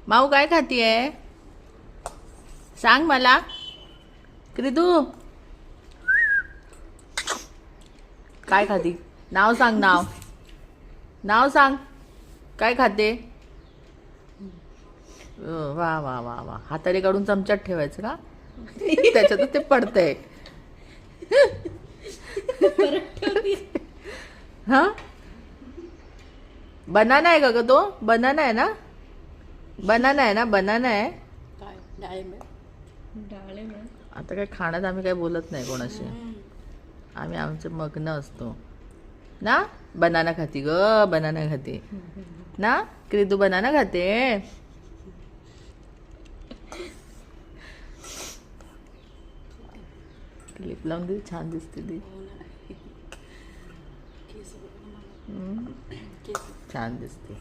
माऊ काय खातीये? सांग मला. क्रिदू काय खाती? नाव सांग. नाव सांग. काय खाते? वा वा वा वा. हाताने काढून चमच्यात ठेवायचं का? त्याच्यातच ते पडतंय. हा, बनाना आहे का ग तो? बनाना आहे ना? बनाना आहे ना? बनाना आहे. आता काय खाण्यात आम्ही काय बोलत नाही कोणाशी. आम्ही आमचे मग्न असतो ना. बनाना खाती ग, बनाना खाते ना. क्रिदू बनाना खाते. क्लिप लावून दे, छान दिसते ती. छान दिसते.